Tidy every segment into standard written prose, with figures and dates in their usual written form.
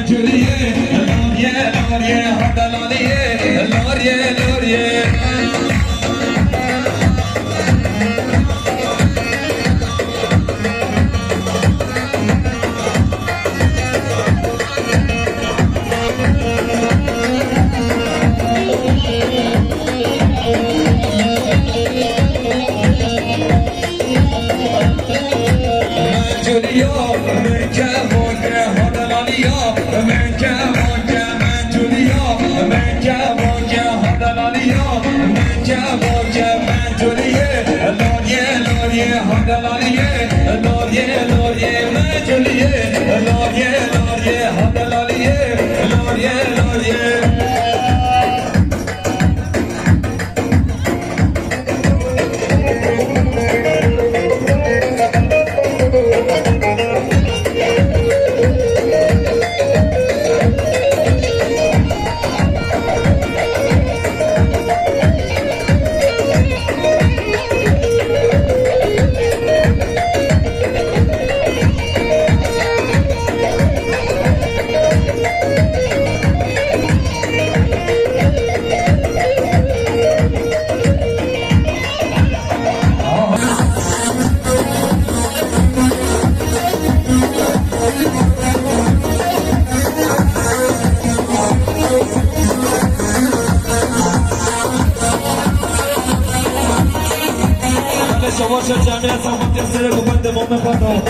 جولیه لاریه لاریه هدلالیه لاریه لاریه شما جمعیت هم تسیر بکن دمام خدا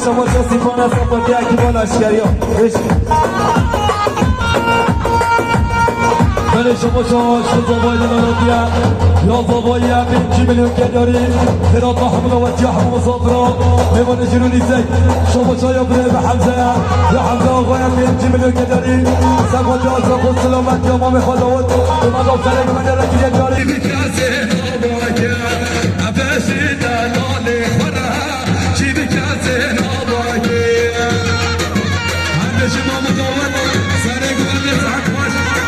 شما شستیفان از صفاتی اکیبان اشکری ها بله شما شد بابای لنانوندیا یا بابایی همین کی میلیون که داری هرات با حمل و وجه حمل مصافرا میوان جنونی زی شما شایا بره به حمزه یا حمزه آقای همین کی میلیون که داری سقوات آزاق و سلامت یا مام خداوت به مقام سرک من در رکیه داری بکازه ناباکه عباسی دلاله خورا چی بکازه ناباکه همه شما مداوم سرک من نزعک باشه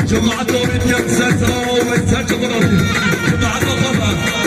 جماعة دورين يمسسها ويسجل غرضي جماعة غرضها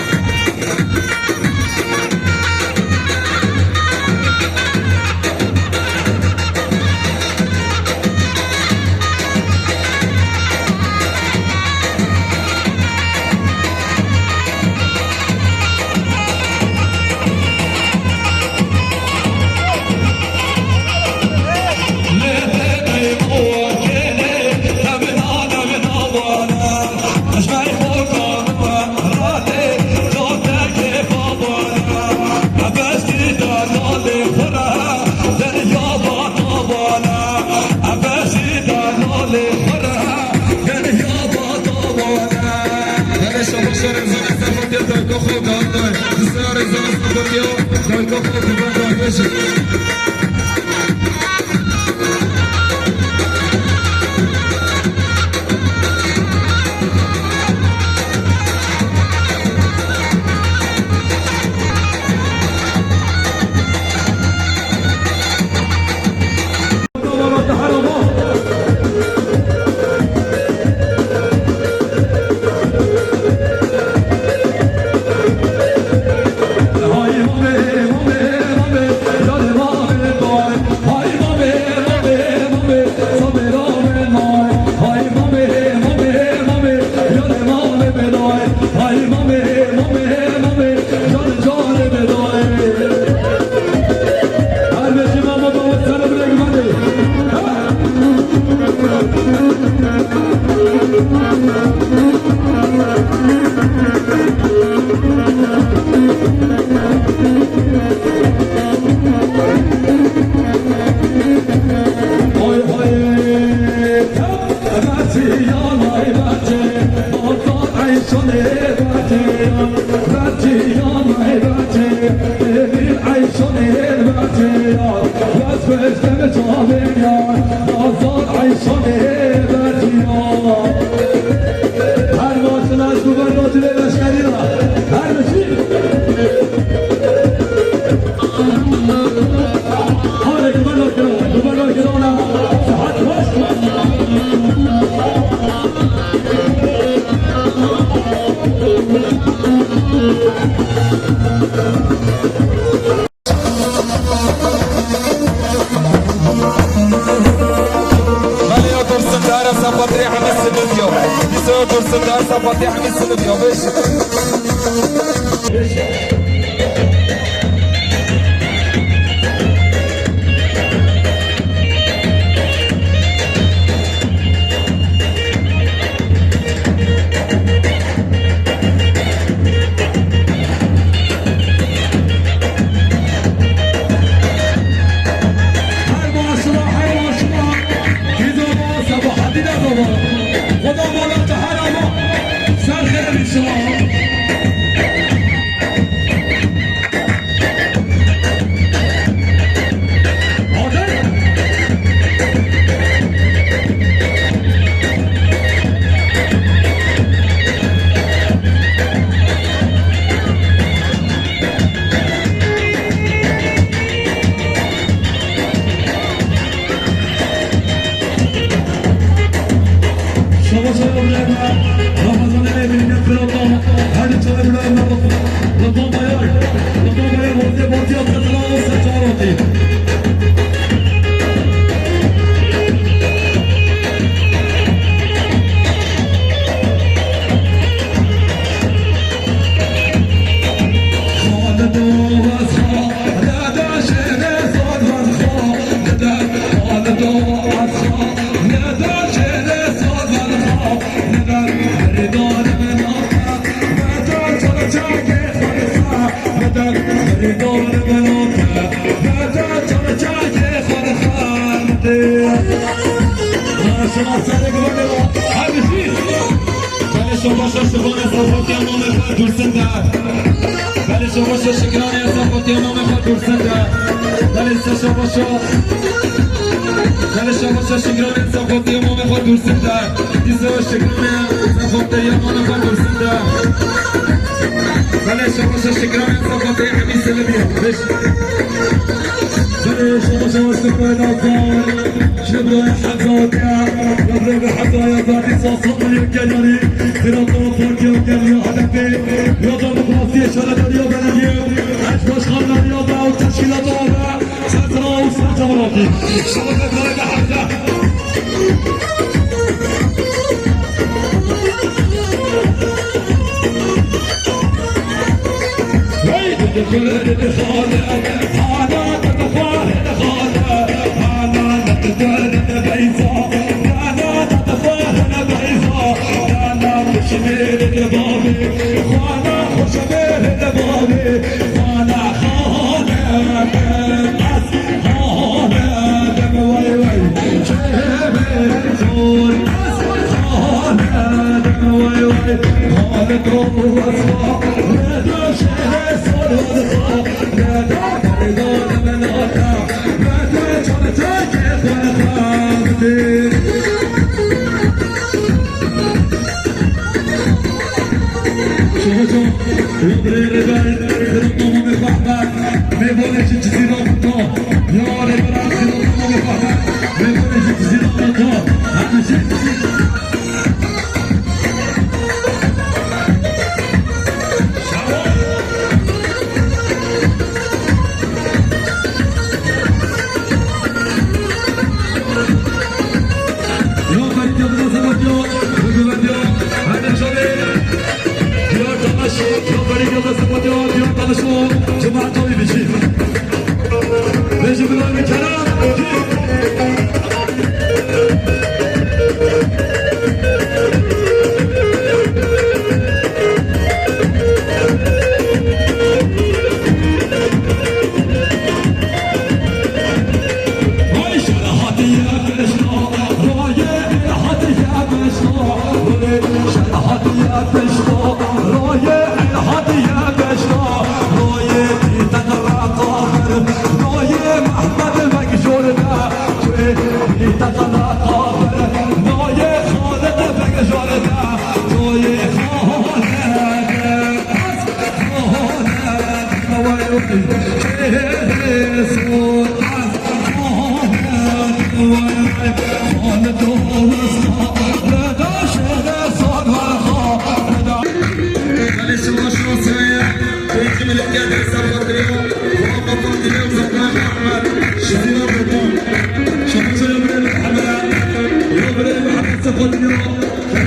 سفادیا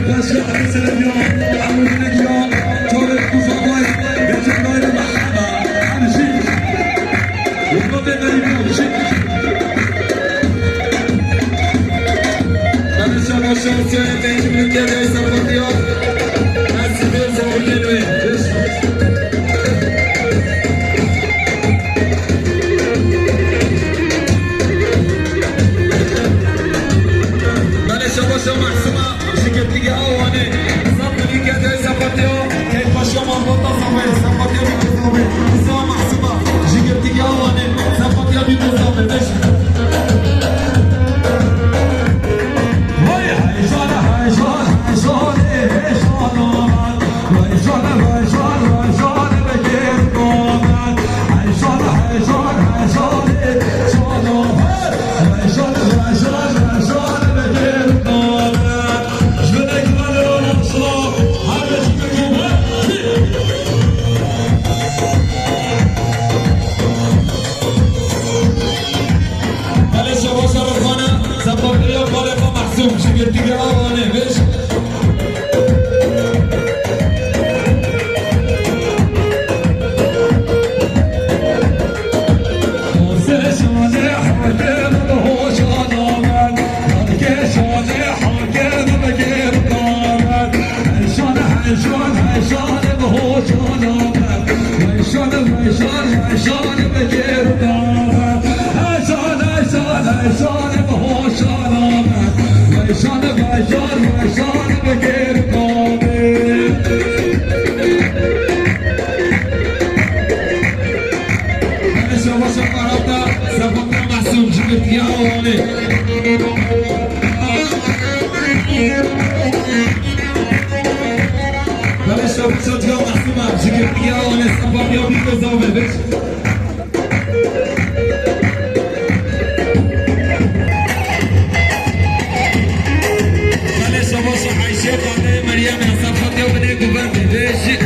باشه عروس لبیا عمود نگیا تارک بزرگای به جنگای محمد همشی اونو ببریم همشی همشا باشه سیاه بینج ملکه به سفادیا نسی بیرزه بکنوی شما محسومه شکل دیگه آوانه زبونی که دوی زباتیو که پاشو ما بودا زمه زباتیو بی بزامه شما محسومه شکل دیگه آوانه زباتیو بی بزامه بشه وای هیجان هیجان هیجان هیجان آمد هیجان هیجان هیجان بگیر آمد هیجان هیجان هیجان هیجان آمد هیجان هیجان هیجان بگیر شکل دیگه آوانه بش حسین شانه حاکم به هوشان آمد که شانه حاکم بگیر آمد حیشان حیشان حیشان به هوشان آمد حیشان حیشان حیشان بگیر آمد حیشان حیشان حیشان به هوشان آمد ویشان ویشان ویشان بگیر قامل من شما شما سبب محسوم جبت یا آوانه من شما شما محسوم جبت یا آوانه سبب یا بی بزامه بشه مريم يا صفحة يوم نيجو بردي ليش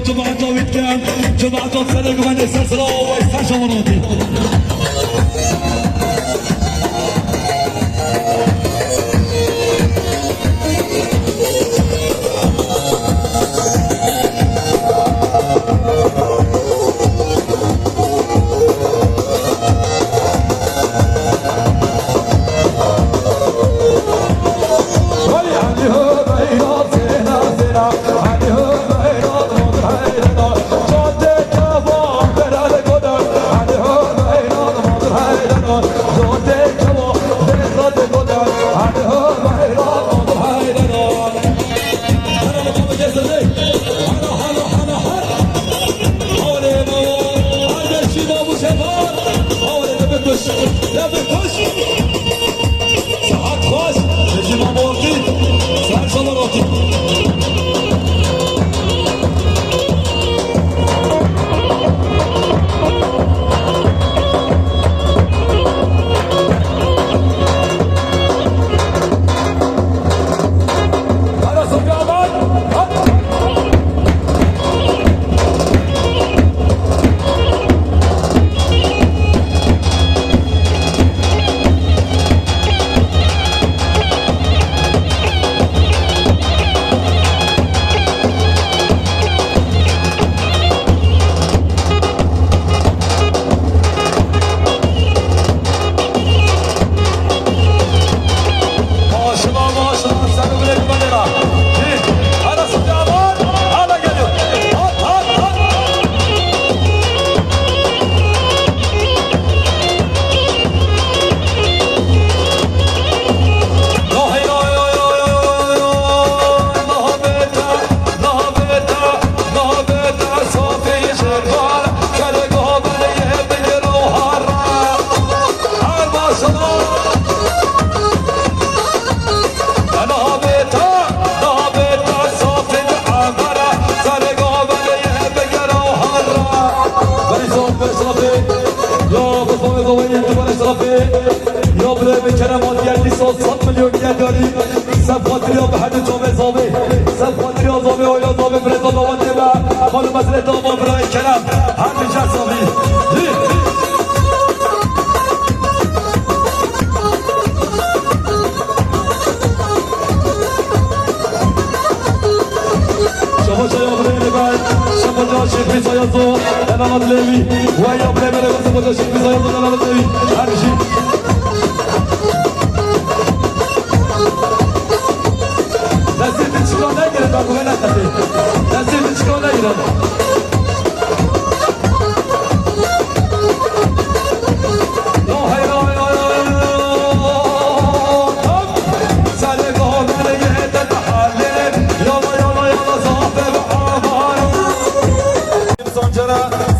جماعة جاويد كان جماعة صدق من السلسلة ويستعشى مراتي خانم مسئله داما برای کرم همیشه حسابی شما شاید برای بعد شما جا شیخ بیسایازو دلالت لیوی و یا برای برای شما جا شیخ بیسایازو دلالت لیوی همیشه نصیب چیکار نگیره با کوه نکته نصیب چیکار نگیره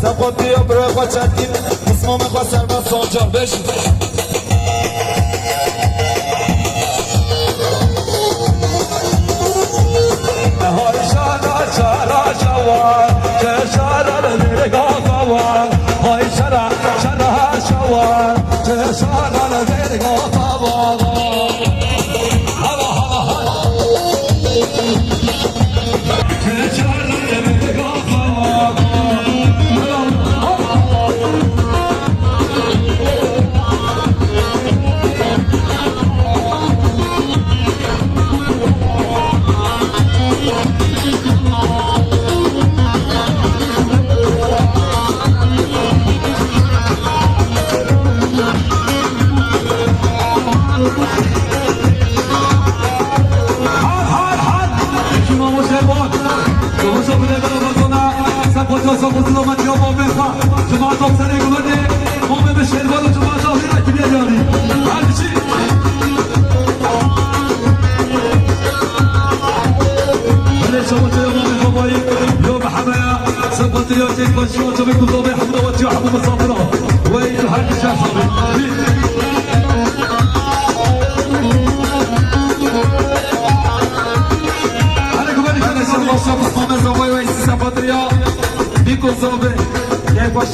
زبادی یا برای خواه چندین اسمام خواه سرباز سانجار بشین های شرع شرع شوان که شرع نرگاه فوان های شرع شرع شوان که شرع نرگاه فوان هلا هلا هلا که شرع نرگاه فوان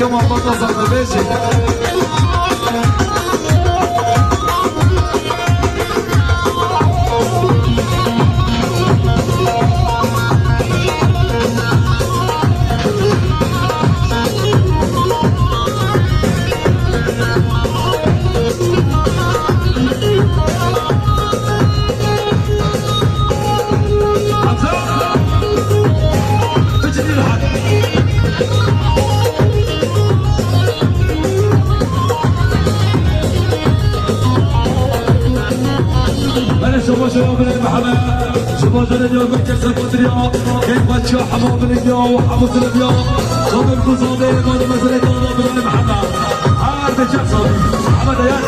شما با تو زنده بشید شما جلد یا بکر سفادریا که بچه حمام بلگیا و حموس لبیا و بالگزاده ایمان مزل دانا بلان محمد هر بچه صابی محمد ایان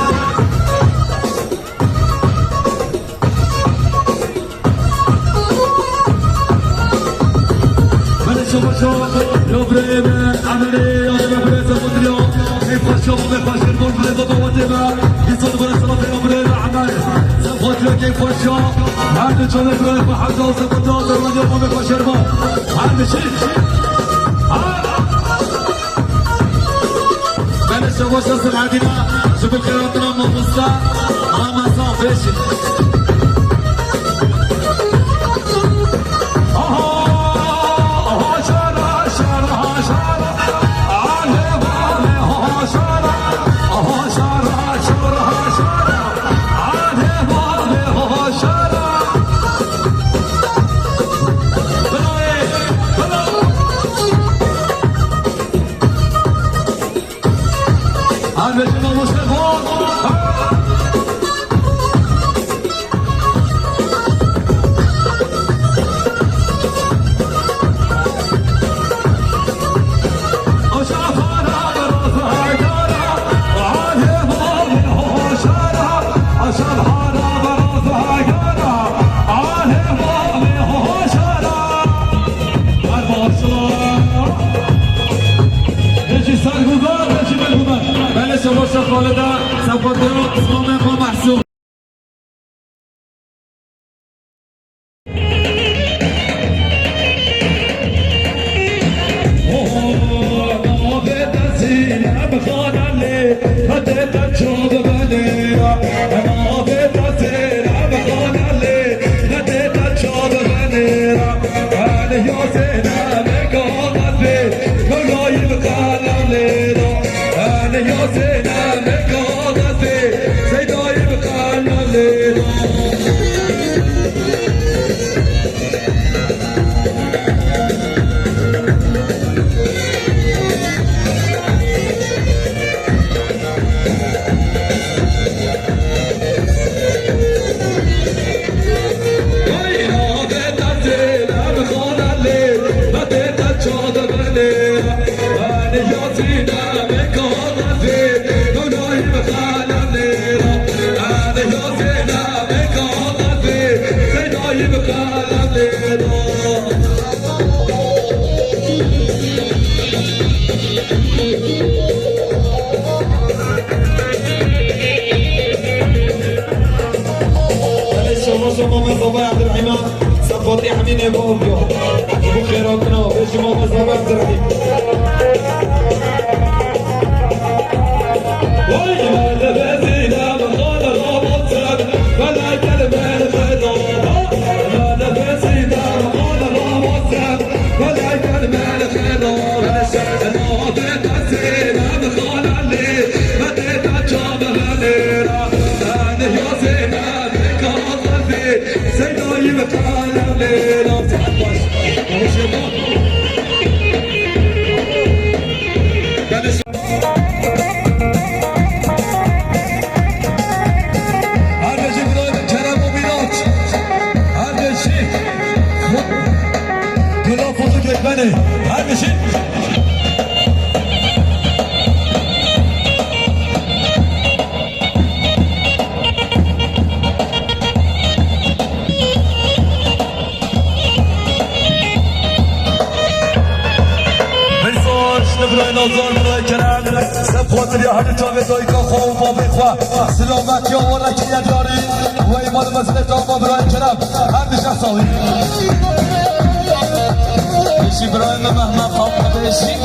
من شما یا بریم عملی یا بریم سفادریا که بچه و بخواه شرمون بلد و بوته با بیسان برای صلاف یا بریم عمل سفادریا که بچه هر چونه برای محمد و سفادریا در من یا بخواه شرمون هر بچه من شما شخص العديدة شوفوا كراتنا مبسطة ماما صافيش خالده سفادریا اسلام ما محسوب يا زينب قال شما مصابه عبدالرحیم سفاتی همین ابو خیراتنا به شما مصابه عبدالرحیم سلامت یا ورکیت داری و ایمان مسئله تا برای کرم هر بیشه ساوی بشی برای من مهمه خواه بشی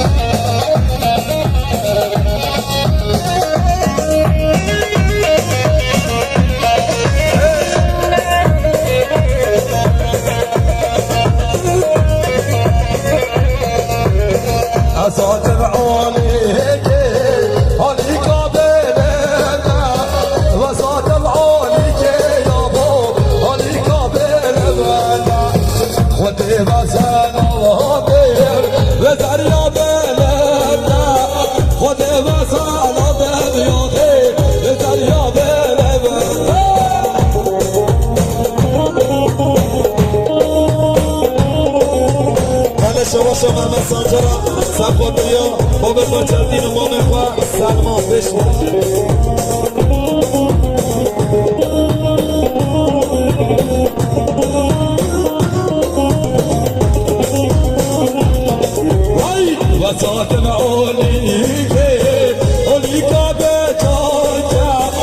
اسات بعونی شما محمد سانجرا سفاتیا با بزار چردین و مام خواه سلمان بشنید وساعت معولی که اولی که به جاجا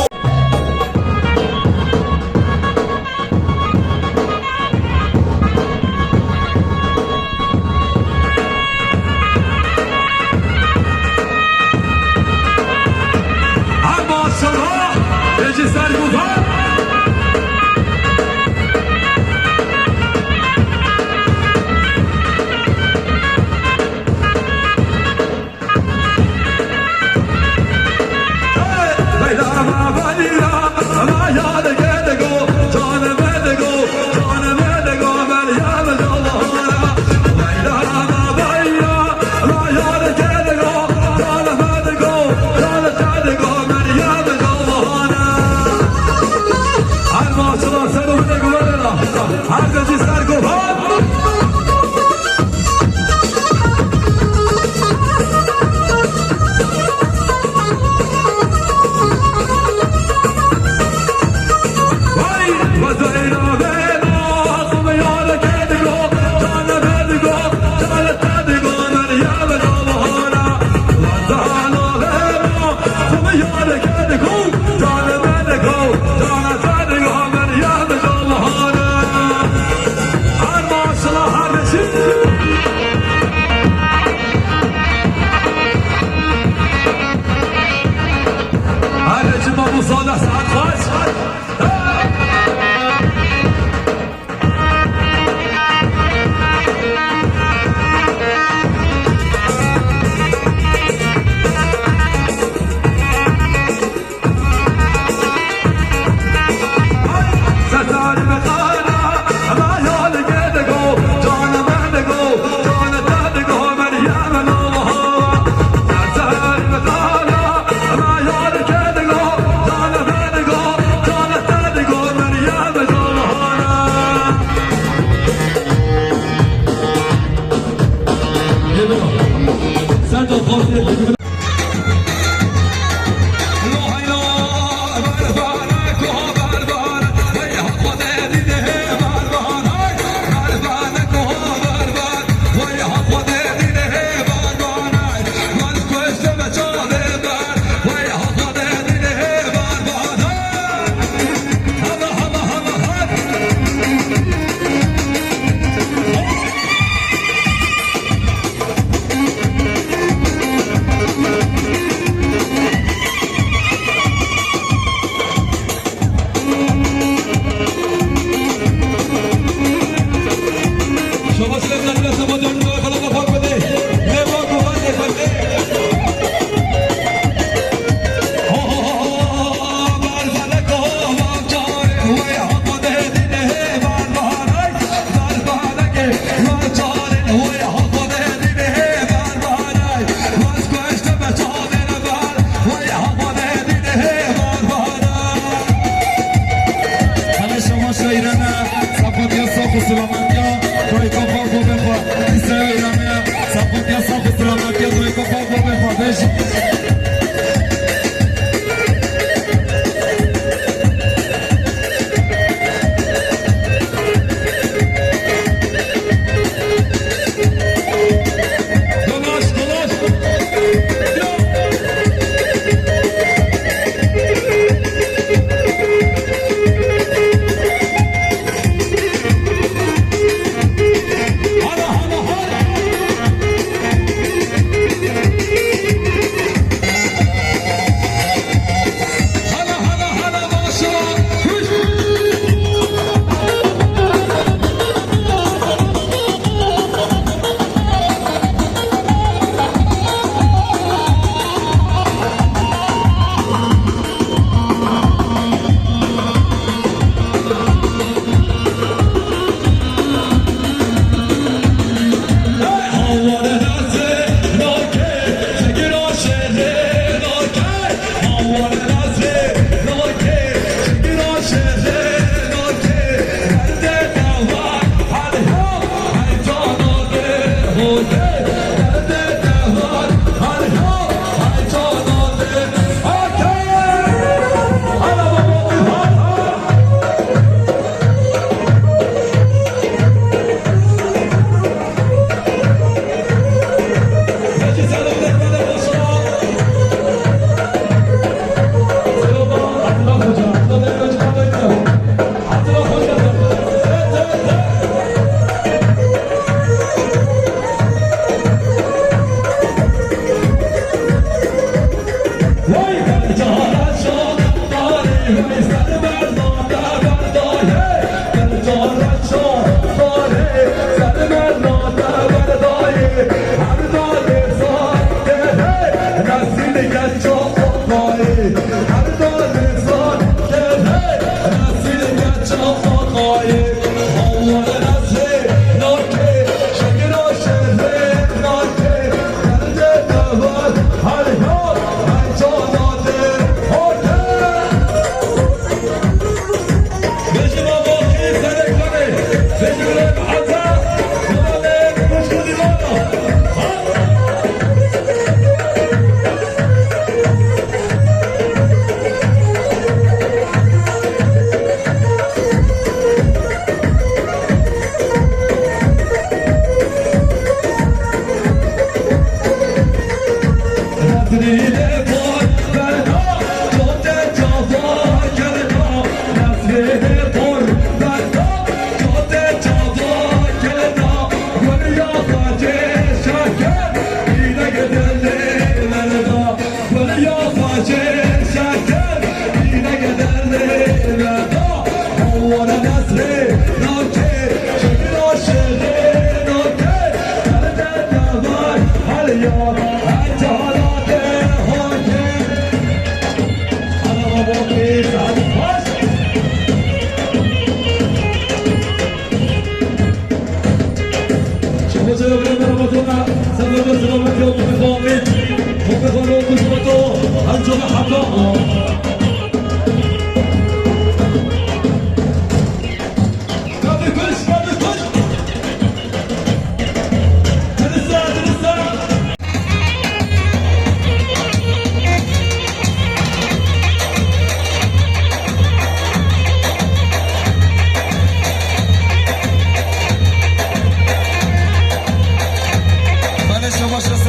Sen de fazla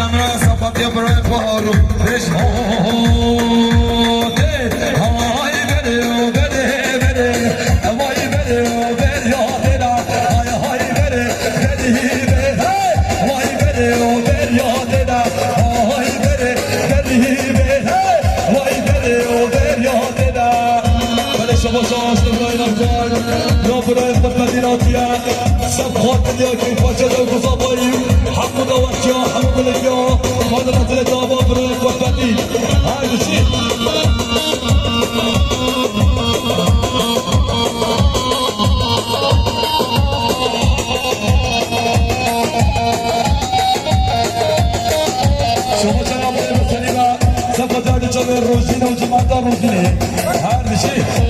همراه صفات یا برای بارو بش های بده و بده بده وای بده و بده یادنا های بده بده وای بده و بده یادنا های بده بده وای بده و بده یادنا بله شما شاست برای نفتار یا برای مدیناتیه صفحات دیا که پاچه دو گذابایی حمود و وچه حمود لگیا مادر نزل دابا برای قربتی های بشید شما جناب بسنی و صفحات جامعه روزینه و جماعت روزینه هر بشید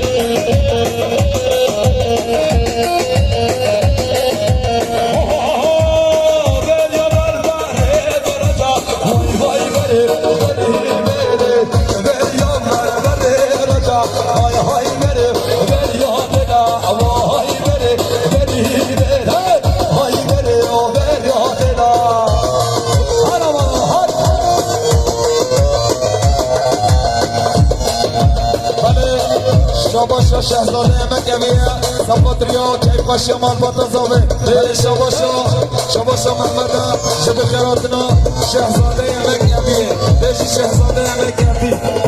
شاباشا شهزاده مکویه سپاتریا کیفا شمال باتزاوه شاباشا محمده شب خیراتنا شهزاده مکویه بیشی شهزاده مکویه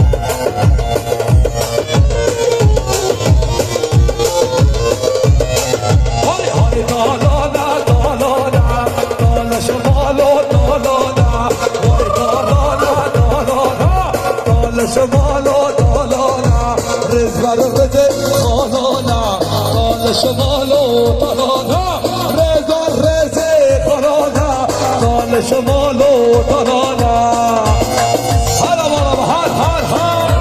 شمالو ترانا رضا رزه ترانا قال شمالو ترانا هلا والله هل هل هل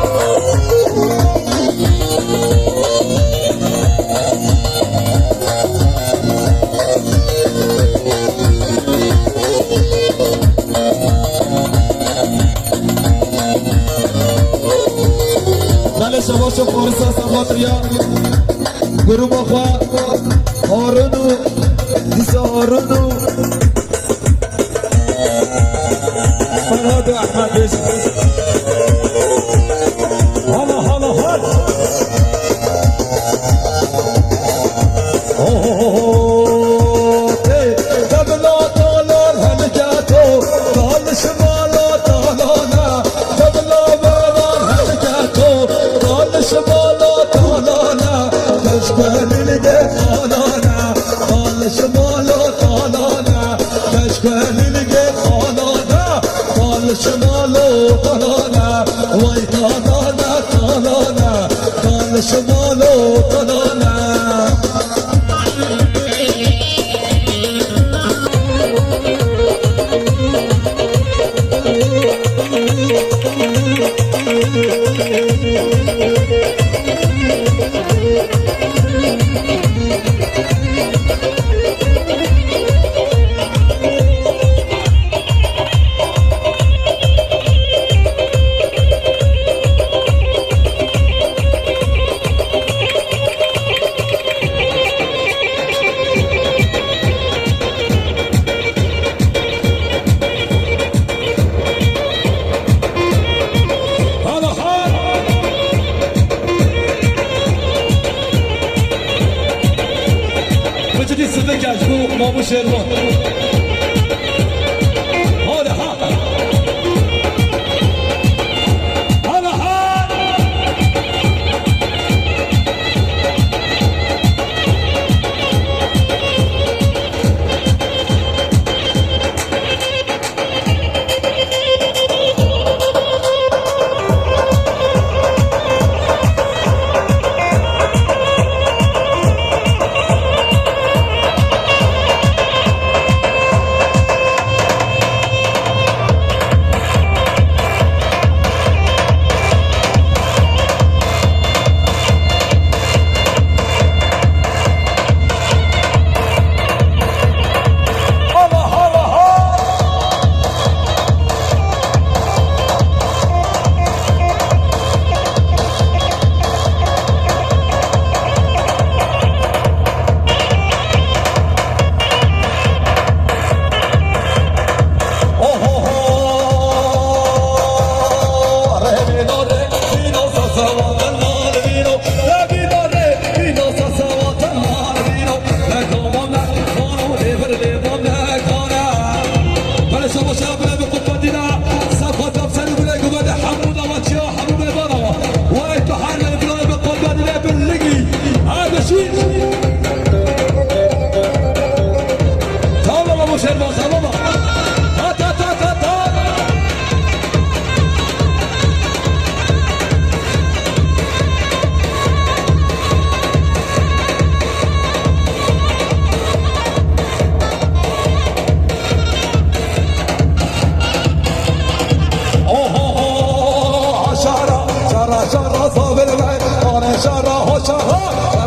بله شباشو فارسا سماتریا گروه بخوا هارونو دیسا هارونو فرهاد احمد بشت هلا هلا هل تبلا طالان هلکتو طال شمالا طالانا تبلا بران هلکتو طال شمالا طالانا تشكل لقى خانانا طال شمالا طالانا تشكل لقى خانانا طال شمالا طالانا وي طالانا طالانا طال شمالا طالانا مامو شیروان حالا ها حالا ها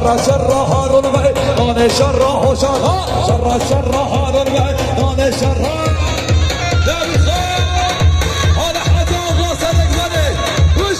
شر شر هارون بی دانه شر هوشان شر شر هارون بی دانه شر دمی خواه حال حتی آقا صدق زده وش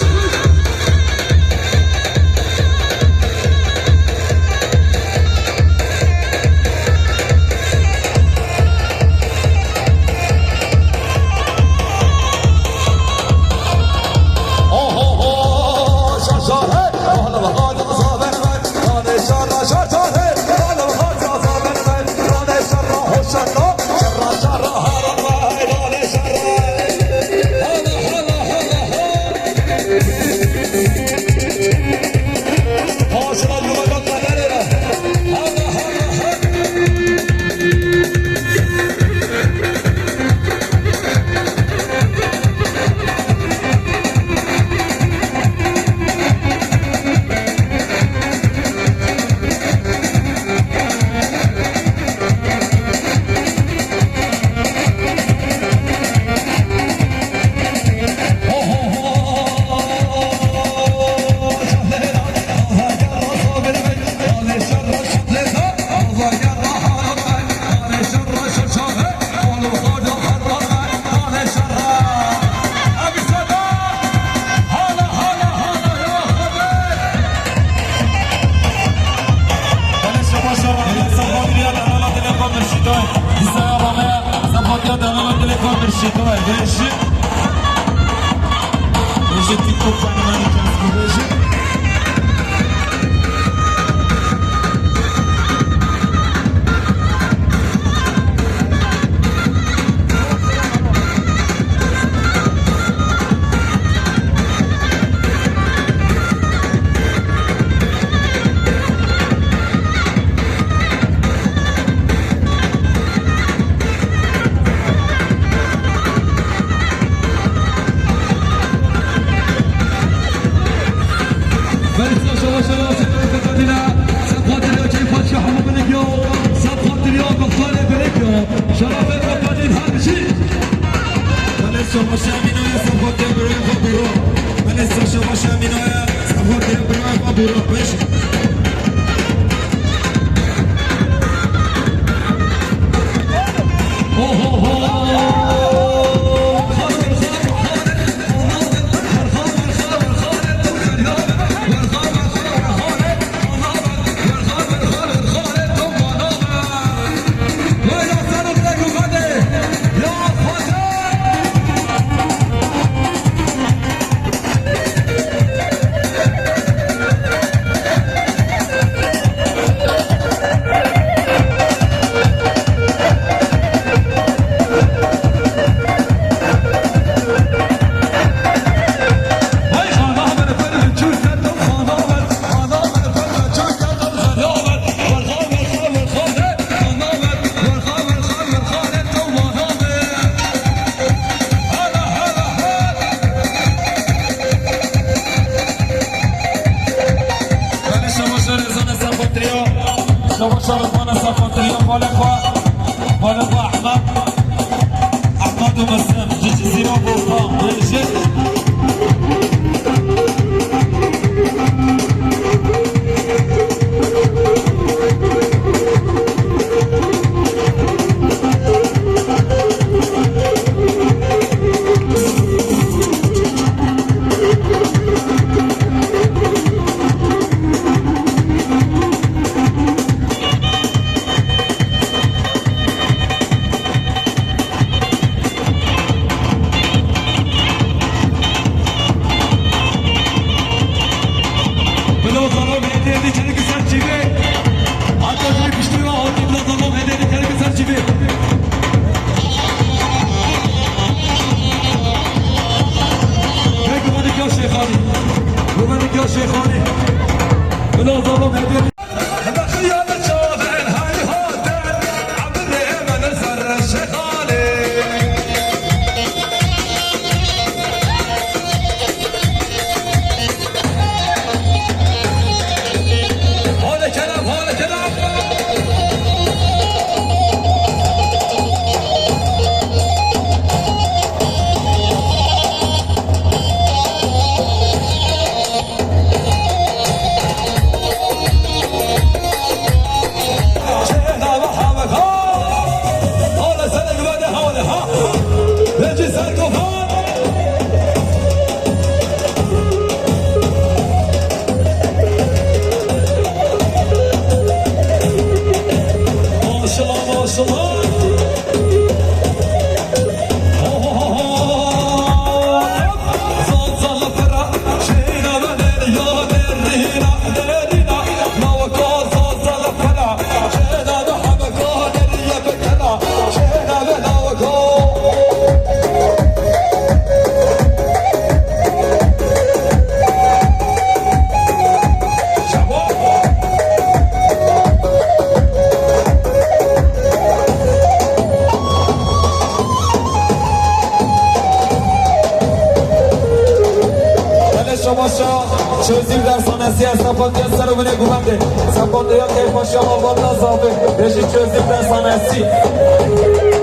چوزیم در سانسی از سپاتی از سر و بینه گوبنده سپاتی ها که پاشی ما بالا زابه بشی چوزیم در سانسی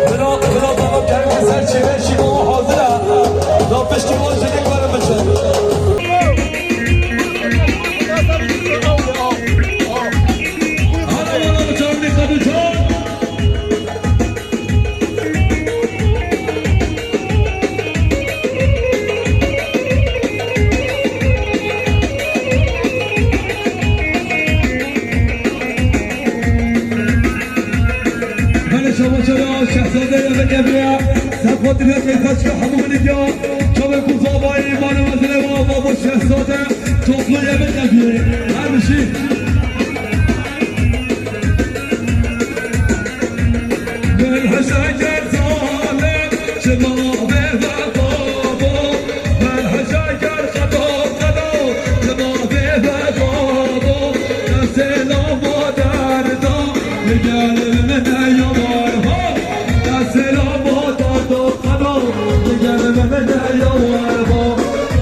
بنا بابا کریم که سر چی بشی با ما حاضره دا پشتی ما جدید برم بشه شهزاده بگبیا سبخوت بیا که کشک همون بیا چوب کوزا ایمان وزیر بابا شهزاده توفلوی بگبیا هر بشی بالحشاجر ظالم شما به بابا بالحشاجر خطاب خطاب شما به بابا سلام و دردا نگل من یوارها سلام و دردا خدا نگل من یوارها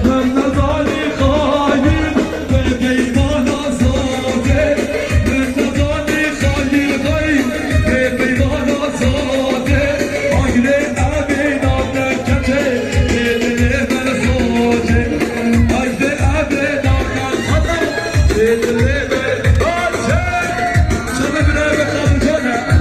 من نزانی خواهیم به پیمان آزاده من نزانی خواهیم به پیمان آزاده آگره امینات نکته دل من سوچه آگره امینات نکته دل من سوچه شما بینه به خانم جانه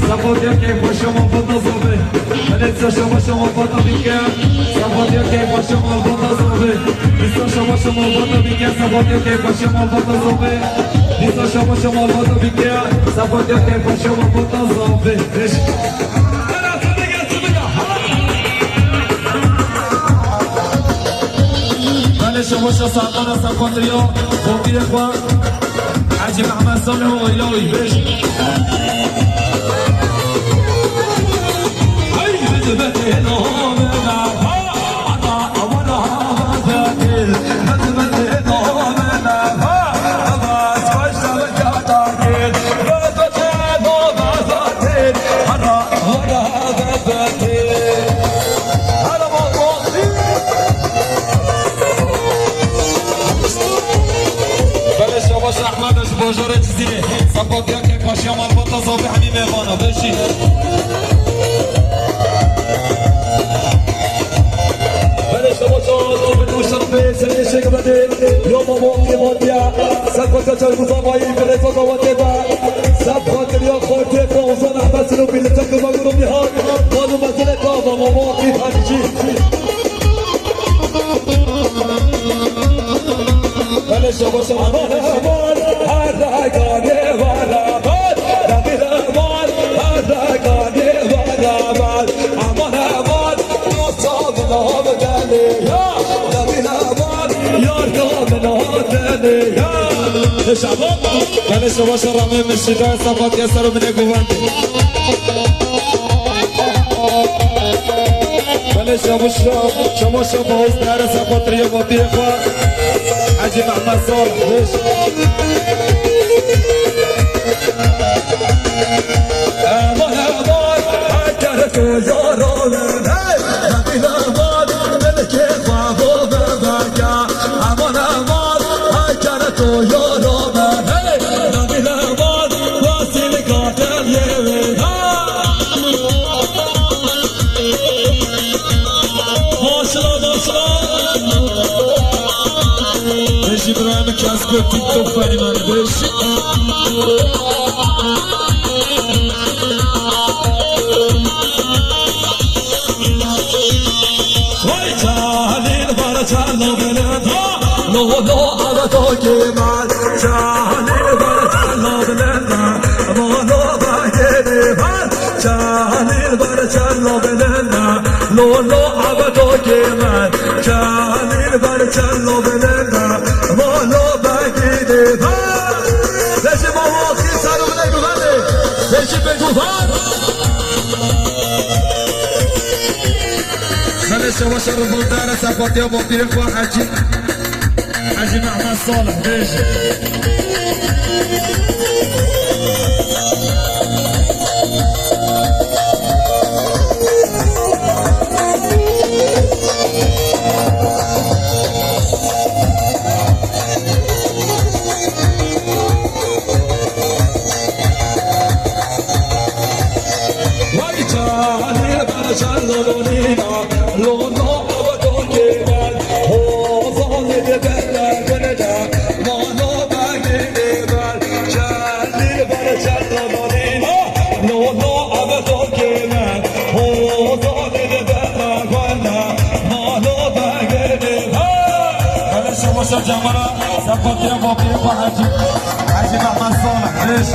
Sabotia que poszło podozowy, ale co poszło podowikę. Sabotia que poszło podozowy, i co poszło podowikę. Sabotia que poszło podozowy, i co poszło podowikę. Sabotia que poszło podozowy. Ale co poszło sağdan sabotia, pokier kwa. Hacı Mehmet Salih Oyloy, beş. بازار جزیره سپاتی ها که پاشی هم الباتا زابه همین مهمانا بشید بلش نباشا زابه دوشتن به سنه شک بده یا ماما که مادیا سپاتی ها چل مزامایی بلتا دواته با سپاتی ها خورده فاوزان احمد سنو بیلتا که بگرو میهاد قانو مزل کابا ماما که پنجی بلش نباشا هر رگانه و رباد نمیره شعبان بله شما شرمه مشیدای صفات یسر و منه گوانده بله شما باز داره صفات ریا با بیخوا حجی محمد صالح بش امان امان اگر تو یارانه نبیل امان ملک خواب و ببرگا امان امان اگر تو یارانه نبیل امان واسیل قاتل یه بش ابراهیم کسب تیک توک فنی من بش وای جهلیل بر چلو بلندا لو عبدو که من جهلیل بر چلو بلندا مانو بگیری من جهلیل بر چلو بلندا لو عبدو که من جهلیل بر چلو بلندا مانو بگیری من لشی مواقعی سرو بلنگو بنده لشی بگو بند شما شرف داره صفاتی و با بیخوا حجی محمد صالح بش جمالا صفاتی با بیخوا حجی محمد صالح بش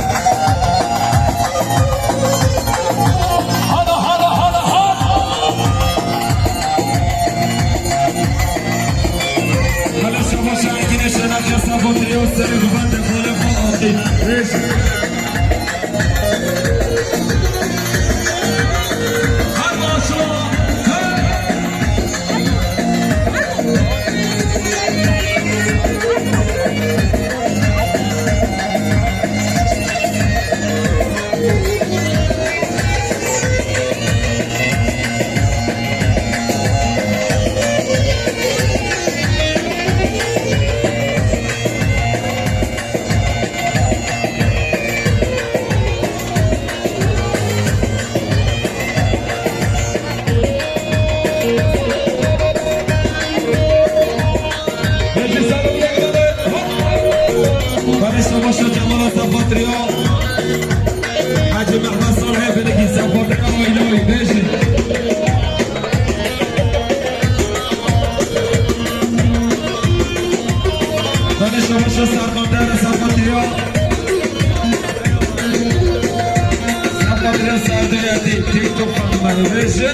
حجی محمد صالح بلگی صفات آیلوی بشی بله شما شو سرماندر صفاتی سردویتی تیک توک خانمانو بشی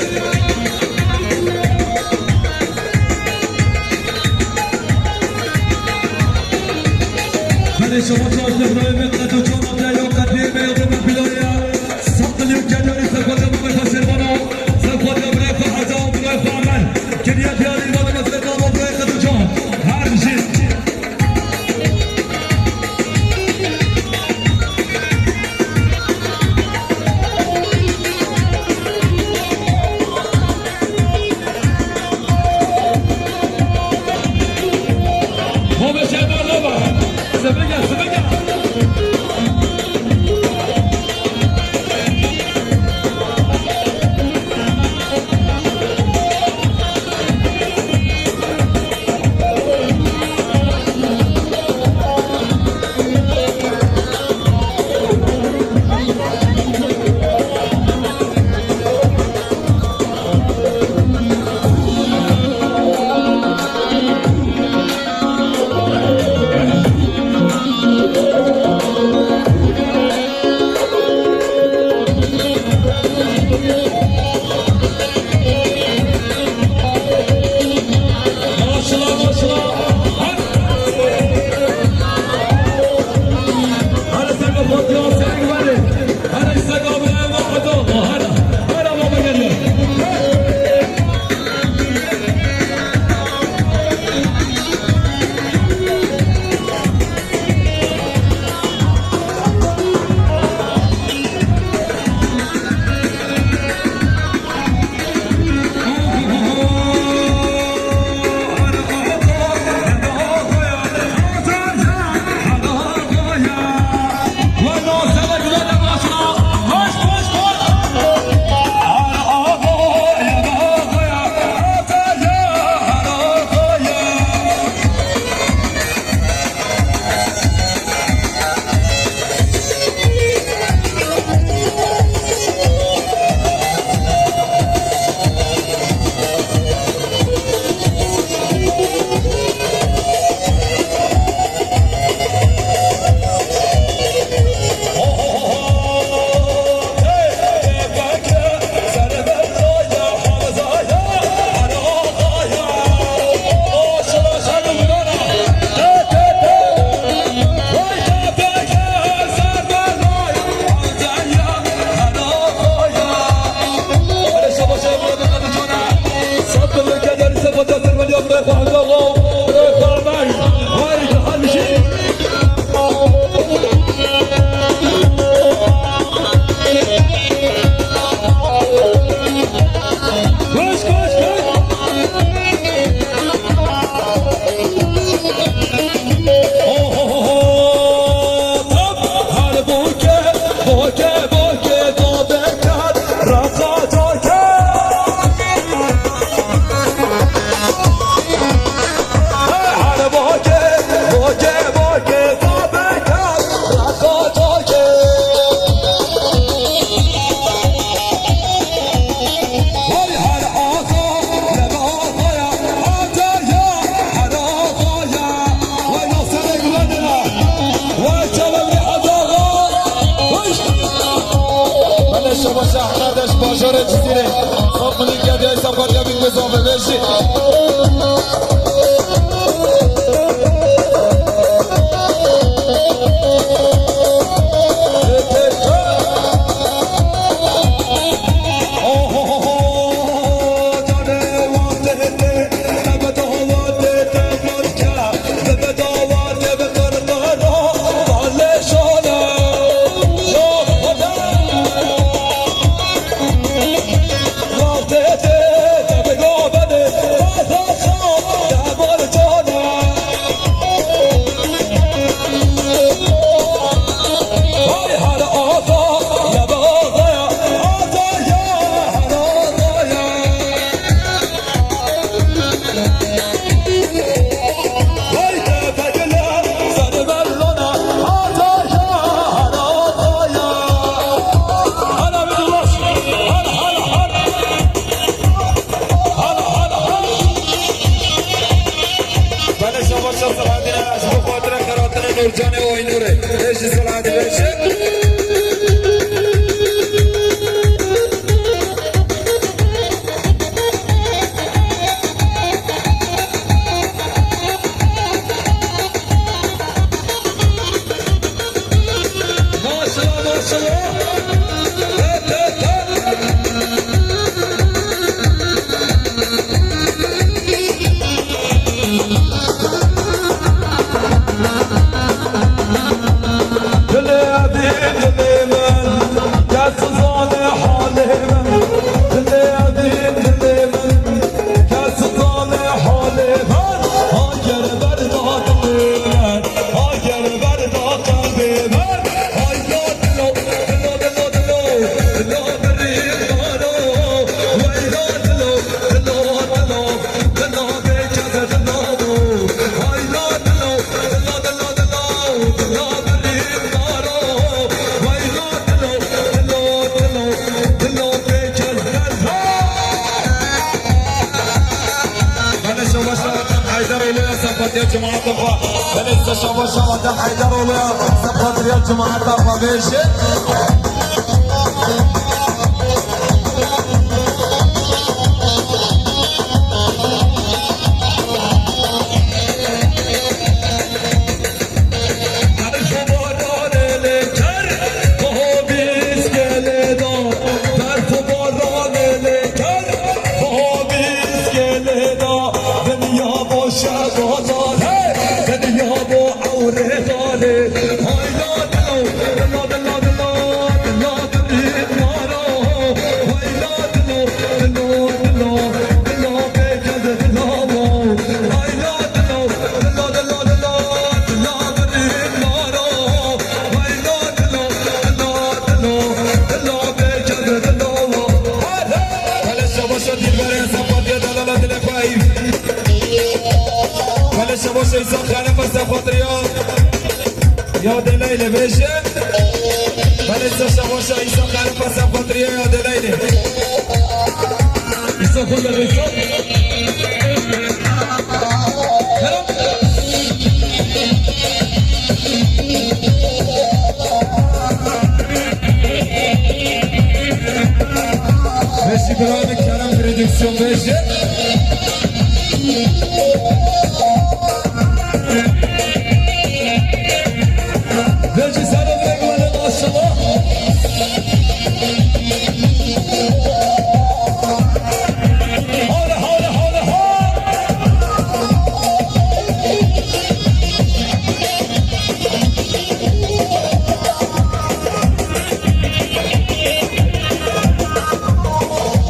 شما چاش ابراهیم مقدت و چون یا قدیر بیاد و بلایه سقلی و کنیاری سفاد مبرخ سرمانو سفاد ابراهیم حجا و ابراهیم عمل کنیت یاری باد مزرقا و ابراهیم قدر جان هر جیز شاره جزیره صاف منی که دیای سفر یا بین مزافه بشی نورجان وینوره ايش الصلاة بيشه ما شاء الله ما شاء الله يا جماعة الأخوة فلسه شابا شابا ده حيدر ولا سبقت يا جماعة الأخوة بيش شباش ایسان خانه پس خاطر یاد لیله بشه بلسه شباش ایسان خانه پس خاطر یاد لیله ایسان خود بریسان بشی برای کرم پردکسیون بشه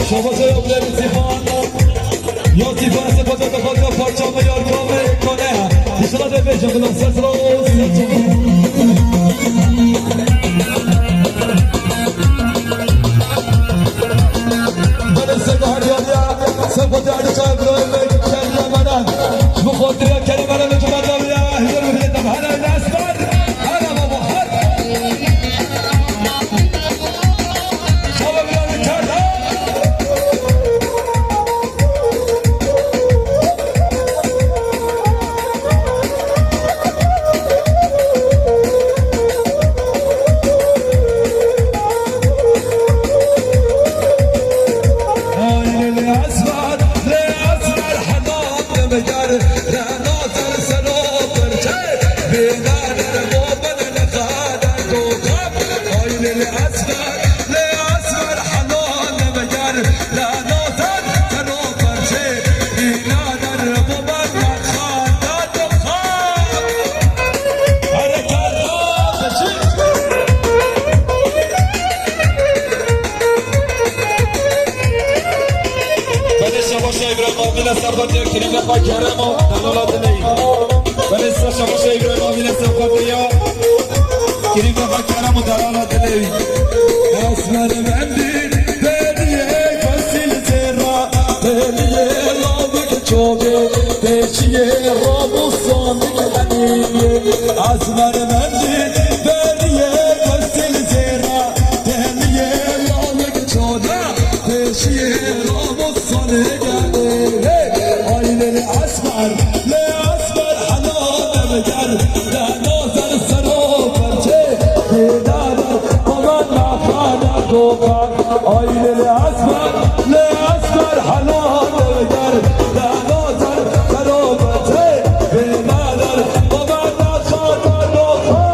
شبازه یابده بیزیفان یا زیفان سپاس اتفاق یا پارچامه یا کامه کنه ایشالا ده بیشم بلان سرسلاس من سگه هر یادیا سپاس یادی چای برای بگی کلی منن بخاطر یا کلی منن جو مردم یا هیدر بگیدم هنه نسبر هنه بابا هر شبا بیانی کرده در بابن لخادر دوخم آیل الاسفر لاسفر حنان مگر لا نوتر تنو فرشه اینا در بابن لخادر دوخم حرکت بچی شباش ابراهیم آمین سربات کریم پاک کرم و دلالات نی ولی شباش ابراهیم آمین سربات یا کریم پاک کرم و دلالات نی اسمر مندی بدیه کسیل زرا بدیه لابک چوبه پیچیه رابوسان بگنیه اسمر مندی بدیه کسیل زرا بدیه لابک چوبه پیچیه رابوسان آیل الاسمر لاسمر حنان مگر لا نازل سروپرچه بیدادر کمان نفادر دوبر آیل الاسمر لاسمر حنان مگر لا نازل سروپرچه بیدادر کمان نفادر دوبر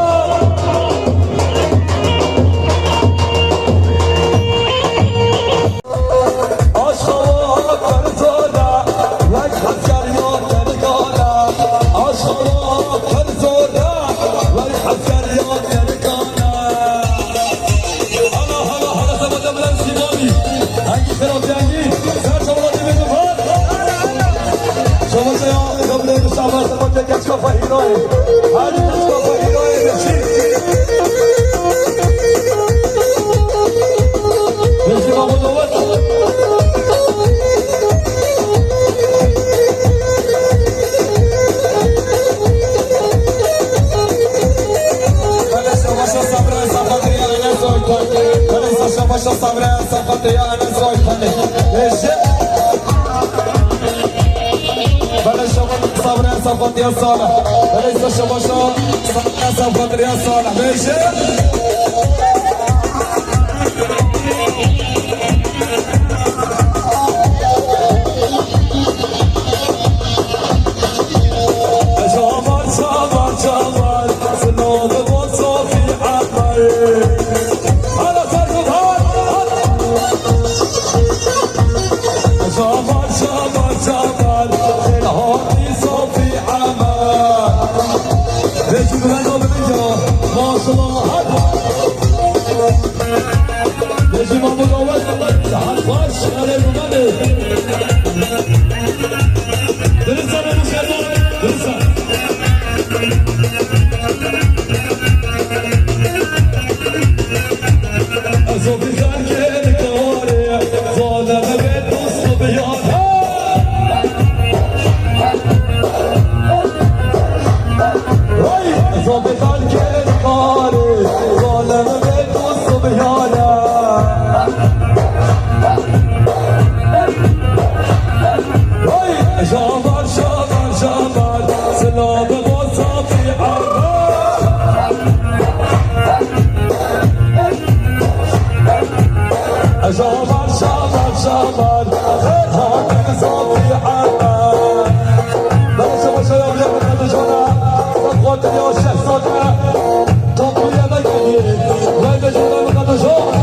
صفات يا صالح وليس شباشا صفات يا صالح ماشي جمال جمال جمال سنون وصافي عمر على تربط جمال جمال جمال الهادي صافي رجل منو ببینجا ماشالله رجل ما مداوت سهر باش شغله بگنه درستان مسلمان درستان ازو بیزن که نکاره ظالم به دوست و بیانه ظابطان که کاره ظالم به دوست و بیانه جامال جامال جامال سلام با صافی جامال جامال جامال خاطر صافي عمال بلش باشه یا بیا بکنه جانا خاطر یا شخصاته تاقویه بگیری ویده جانا بکنه جانا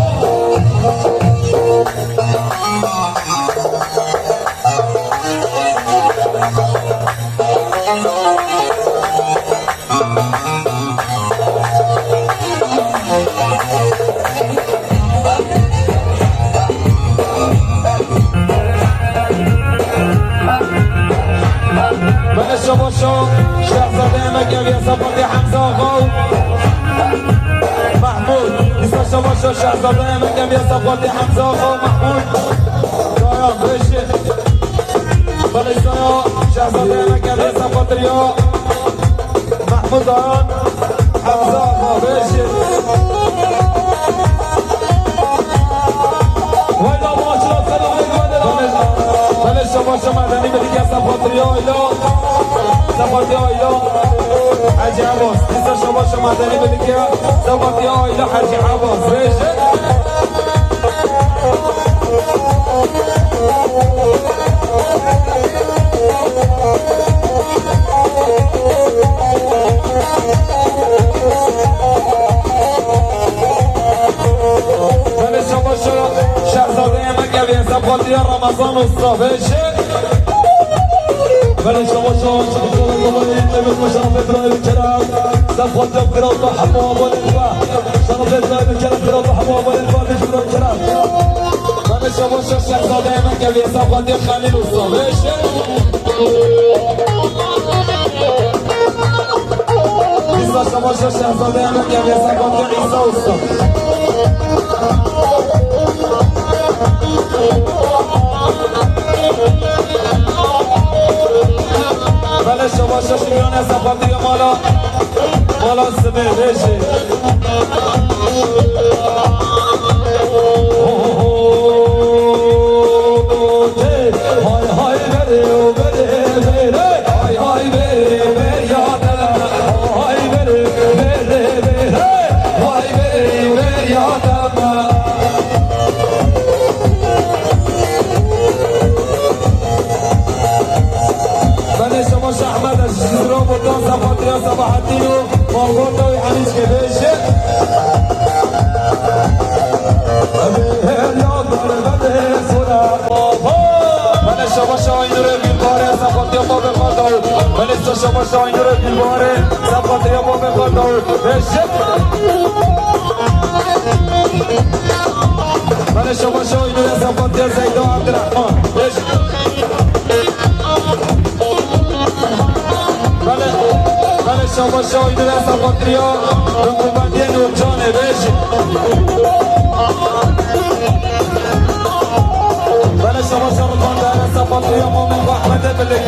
شهزاده مکوی صفات حمزه آقا محمود دیستا باشو شهزاده مکوی صفات حمزه آقا محمود دایا بشه بلیسایا شهزاده مکوی صفات ریا محمود دایان حمزه آقا بشه ویلا ماشلا سلامه گاده بلیستا باشو مدنی به دیگه صفات ریا ایلا صفاتی آیلا حاجی عباس دیستا شما شما دنی بدی که صفاتی آیلا حاجی عباس بشه رمضان الصافيشي بلش وشون شكرا لله نبي مشرف ابراهيم الكرام سفوت بكره وطحموا ابو الانفاق شرف ابراهيم الكرام بكره وطحموا ابو الانفاق بكره الكرام بلش وشون شهزاده من قبل سفوت خليل الصافيشي بلش وشون شهزاده من قبل سفوت عيسى الصافيشي بله شما ششمیان سفاتی مالا سمه بشه های های بره و بره بره های های بره بره یادم های بره بره بره های بره بره یادم شما احمد الشزرو بودان صفاتي صباح الدين وموجود ويحنيش كبيشه من شما شاین رو بیلواره صفاتي ما بخاطر من شما شاین رو بیلواره صفاتي ما بخاطر بشه من شما شاین رو صفاتي زیدا عبدالرحمن بشه بله شما شاید از سفاتریا رقوبتی نورجانه بشه بله شما شرطان در سفاتریا مومن و احمد بلک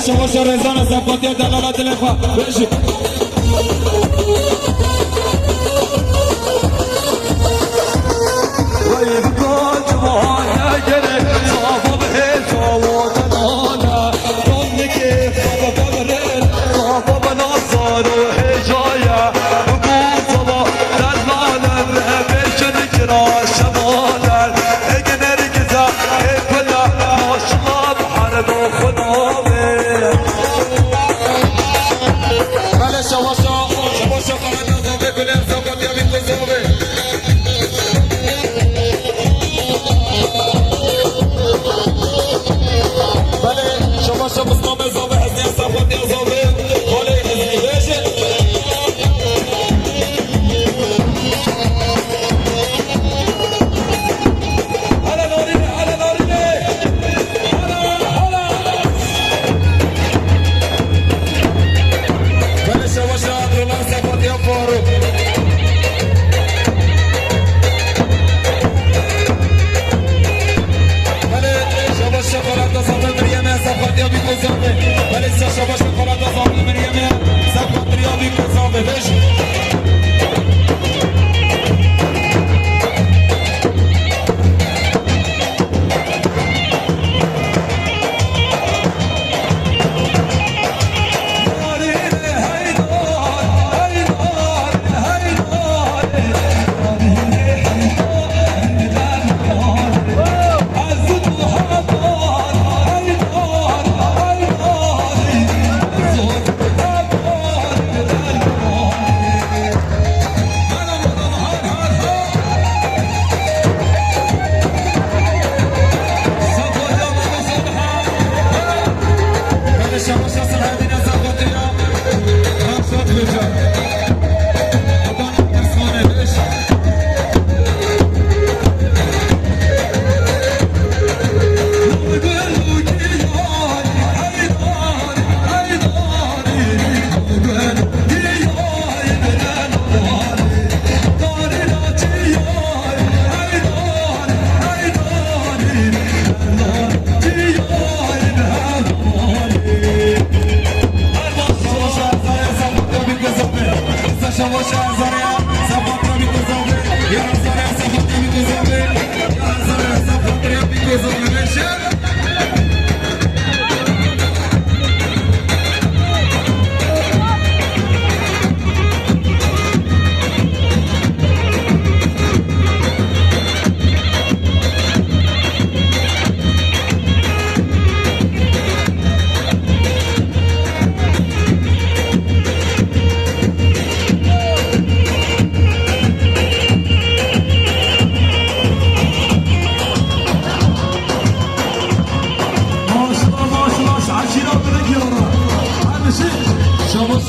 شما رضا صفاتی دلالت لفا بشی وای بکن جوان گره صافا به صوت نانا دنیا که صافا بره صافا بنازار و هجایا بگو صبا دلالت بشن کرا شمالر اگه نرگزا کلا ماشما بحرد و خدا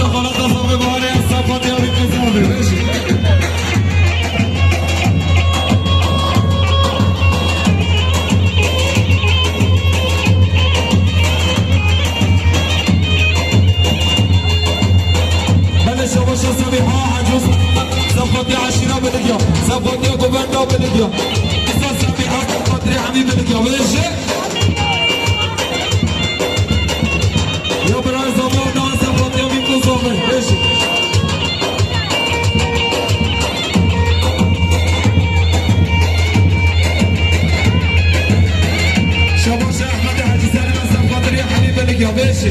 شغلات صافي باري الصفات يا ريت صافي ماشي بلش يا باشا سميحة عجوز صفاتي عشيرة بالقيا صفاتي وكوفندا بالقيا إذا سميحة قدري عمي بالقيا ماشي يا براي زمان صفاتي ومين كوزومي ماشي شباشا أحمد حاجي سالم صفاتي يا حبيبي بالقيا ماشي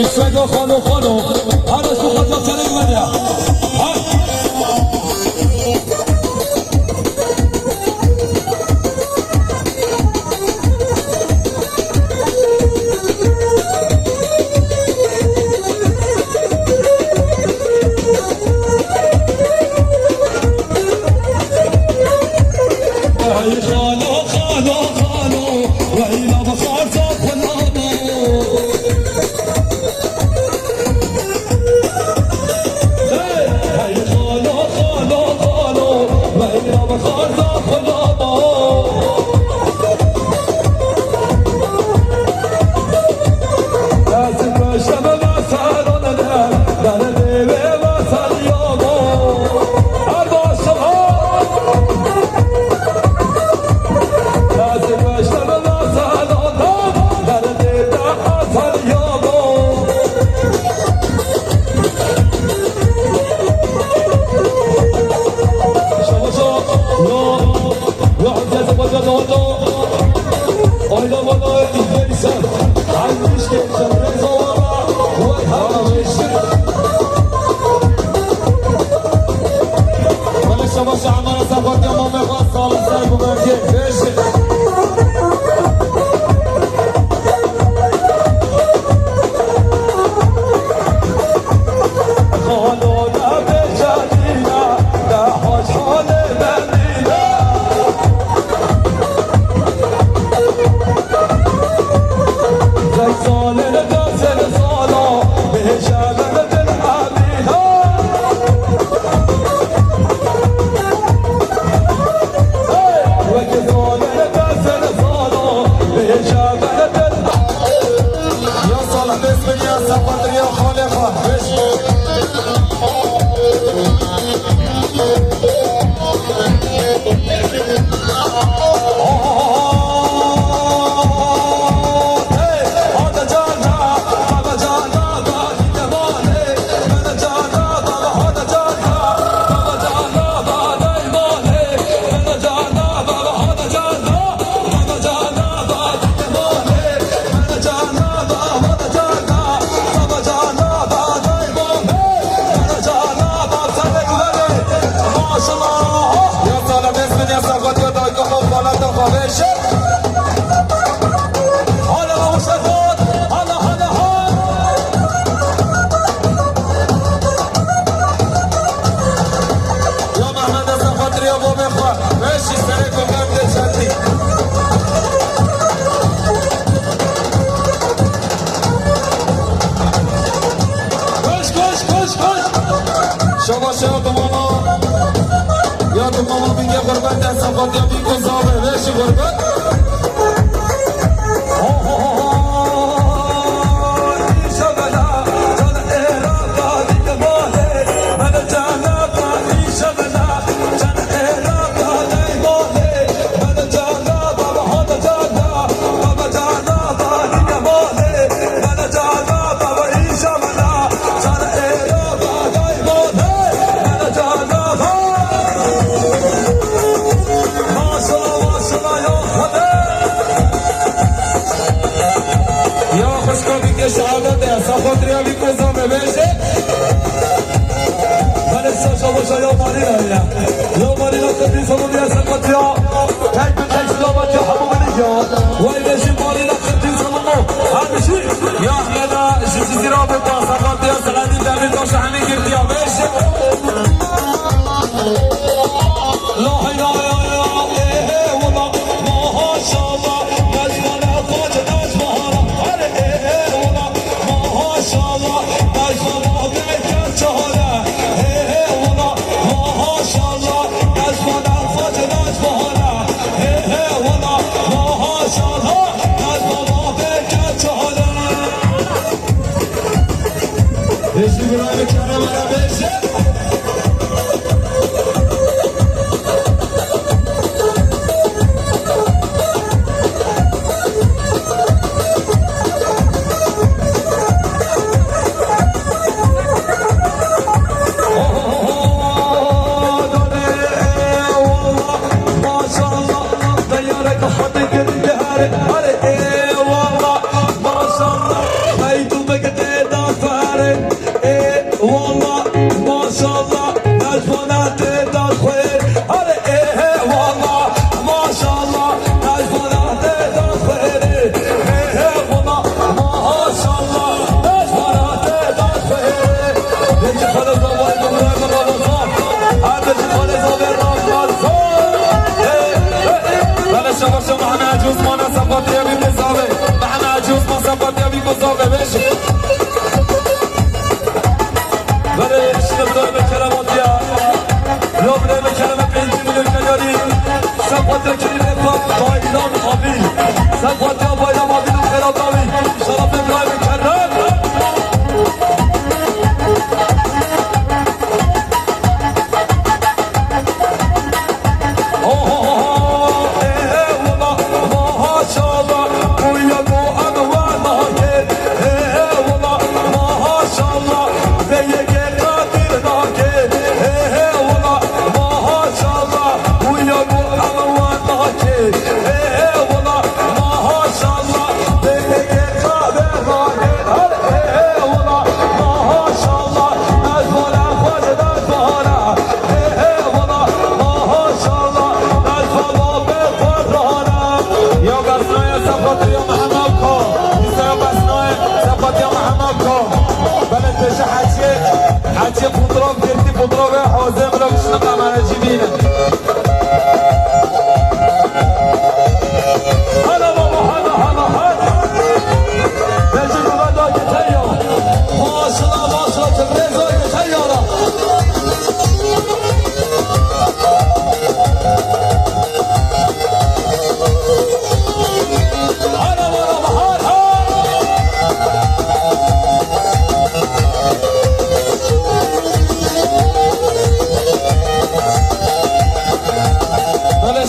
Isfego خانو هر از تو خدا سرک بده سفاتی کریم افراد بایدان آبی سفاتی بایدان آبی خیرات آبی شرف ابراهیم کرد حاجی پودرام گرتی پودرام حازم را کشنا قمر جیبینه هلا بابا هلا نجی بغدا گتایا ماشاءالله تبریزا گتایا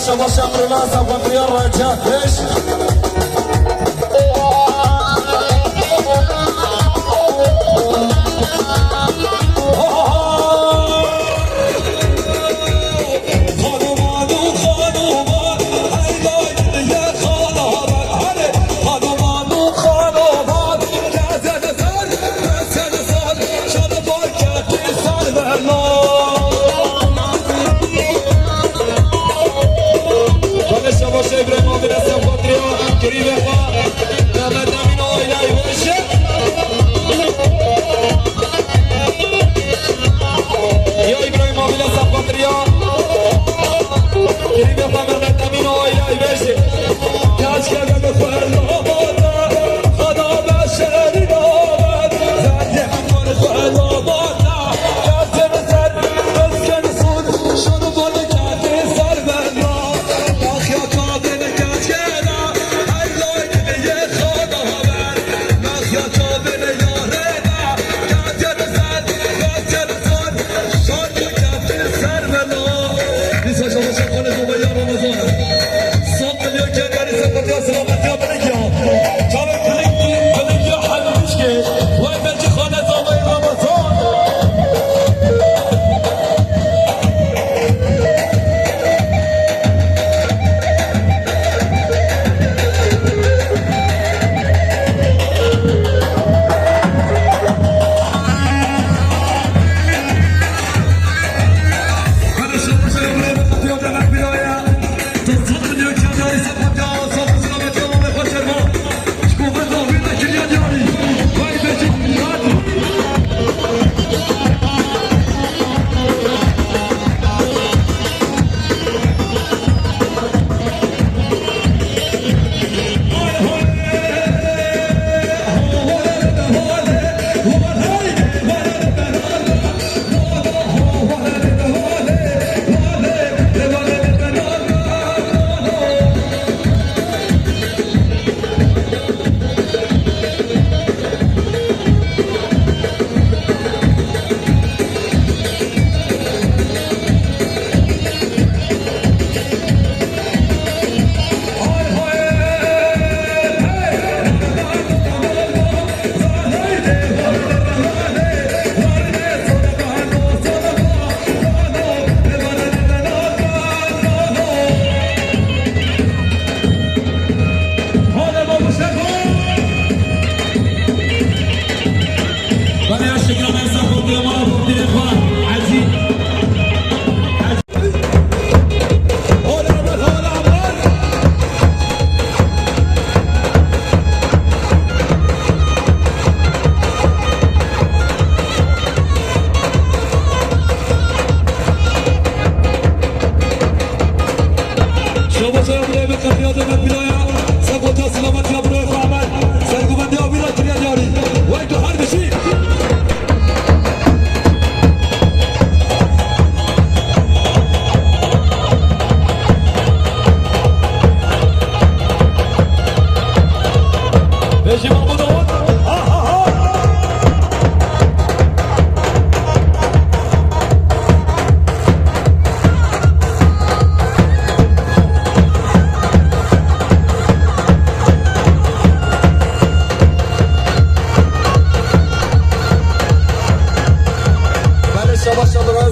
شما شمر ناس ابطريار رجال ليش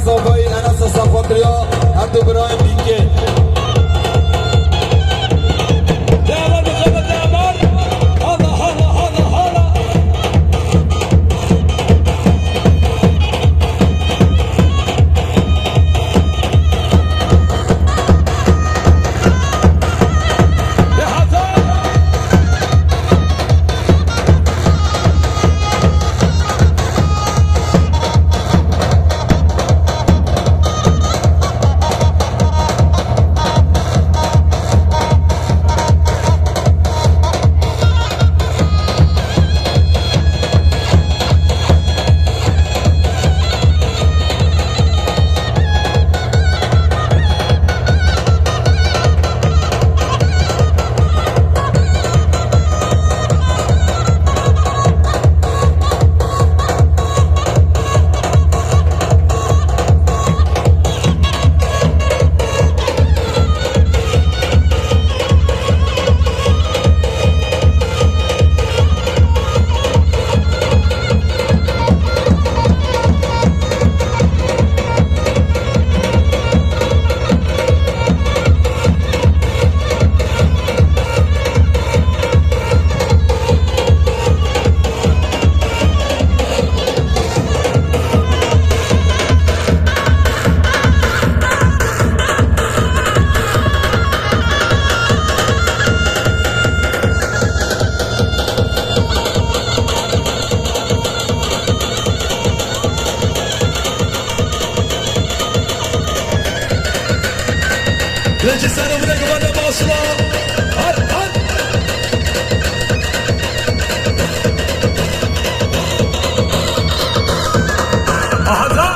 صافایی انس صفاقریا هر دو برایم دیگه دعوان بخواه دعوان حالا حالا حالا حالا به حضر Peki sana bu ne kadar başla. Har har. Aha.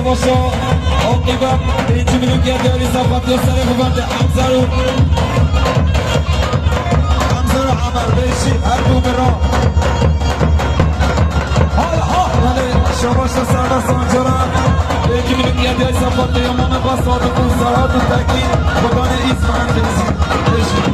شما عاقبا birinci milyon geldi İsafat gösteren bu bende Hamzaru Amer Beşi her numara Vale şama şasarda sancara birinci milyon geldi İsafat Yaman'a basadı bu Sarat'ın teki Bagane İsmail Beşi Beşi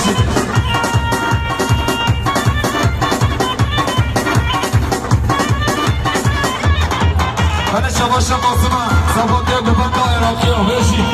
من شباش قاسمه صفات یک بند عراقی ها بشی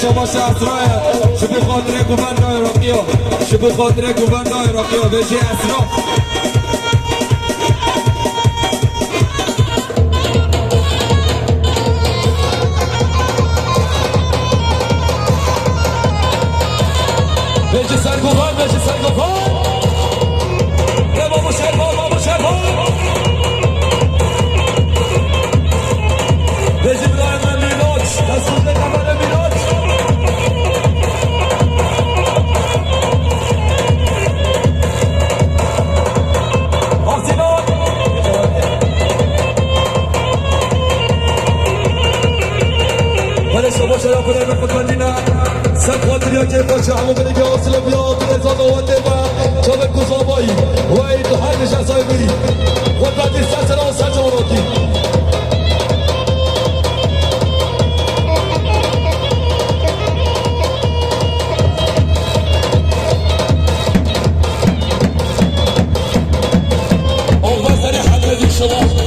شباش اسرائیل شبی خاطر گوبند عراقی ها شبی خاطر گوبند عراقی ها بشی اسرا بشی سر گوبند بشی سر گوبند بابا شربان بابا شربان بشی برای من میلاد دستور نمانه میلاد شما شرف کنه به خودمندینه سب خاطریا که باشه همون بده که حاصل بیاد به ازاد آوانده و چابه گذابایی و این تو هر نشستای بری خودمندی سرسنا و سرجماناتی آقا سری حمدی شما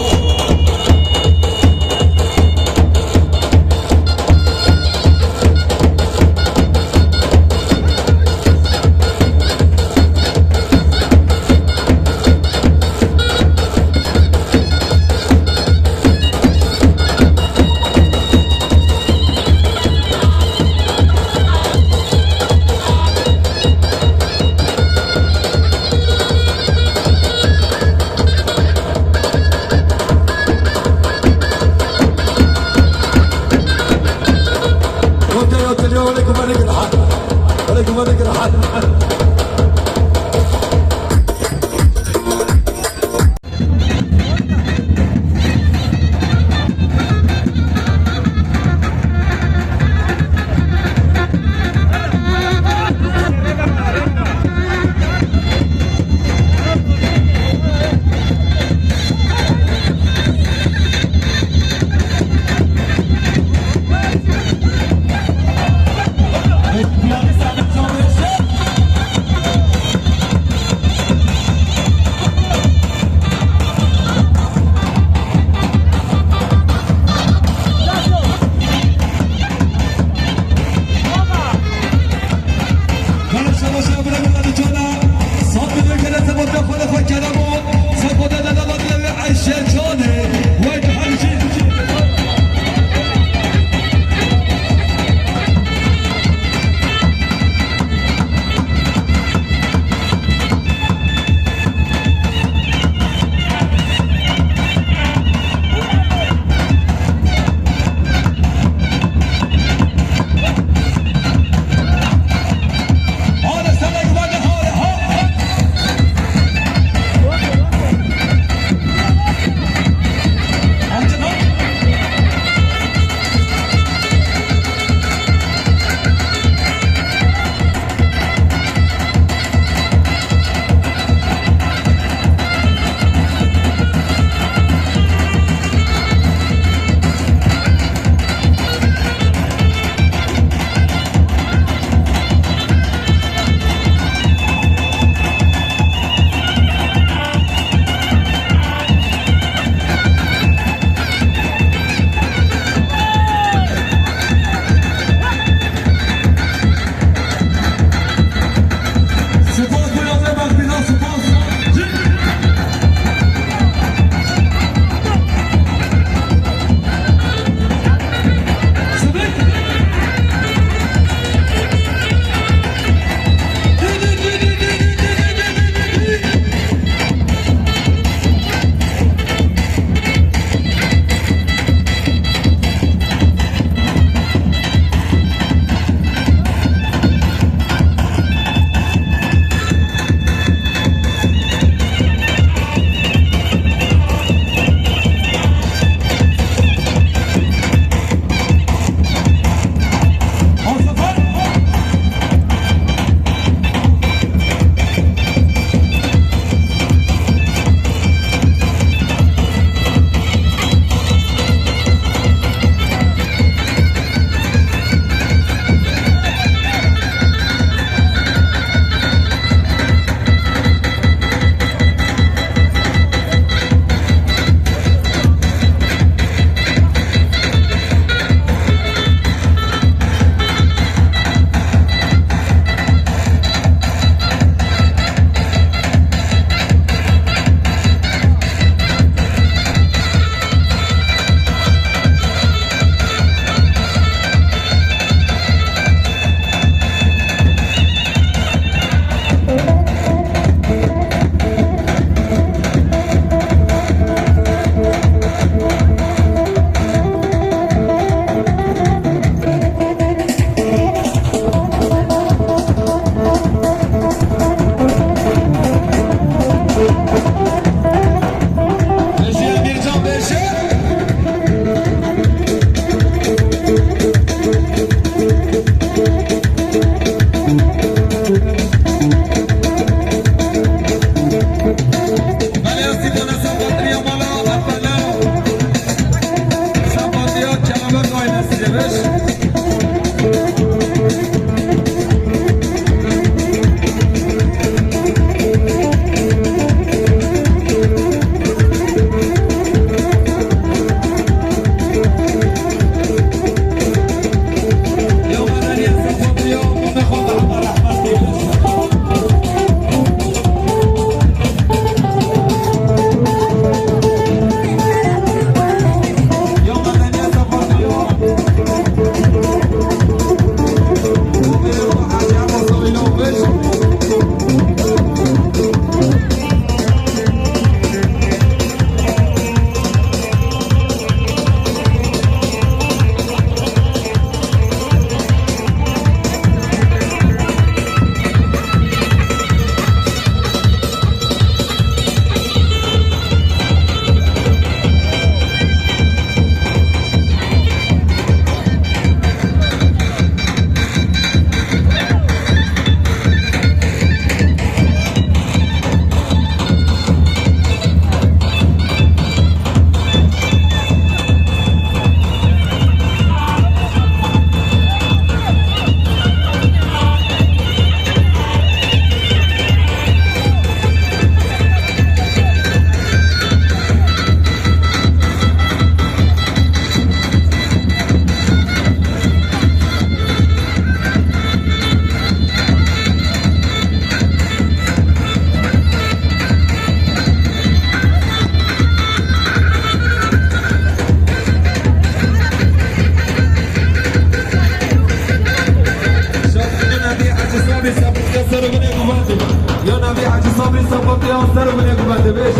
سر من یک بنده بیش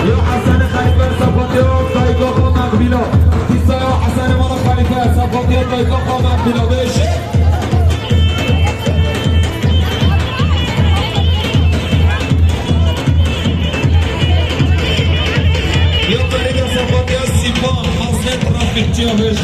یا حسن خلیفه صفاتیان دایگاه مقبیلا کیسا یا حسن مالا خلیفه صفاتیان دایگاه مقبیلا بیش یا طریق صفاتیان سیپان حسن ترافیکچی بیش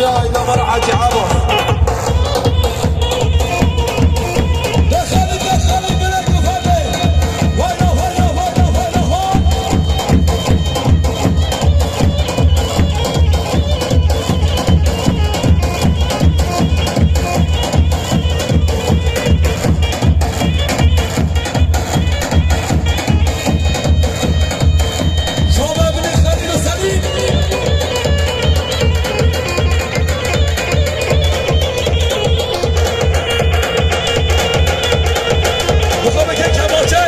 يا عيد فرحة عبر دخل البلد وفاتي وينه شباب بن خليل سليم میخوام که کماچه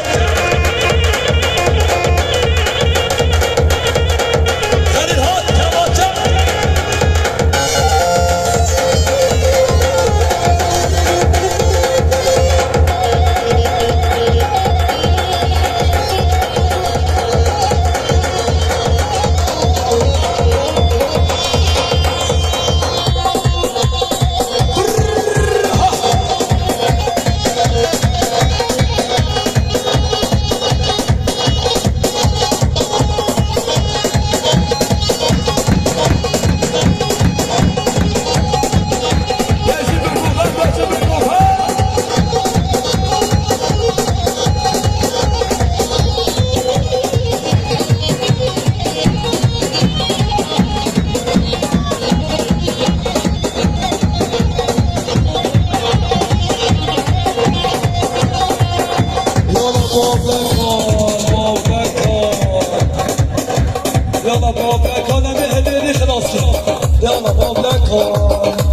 خلیل هات کماچه يلا بابا كان مهدي خلاص يلا بابا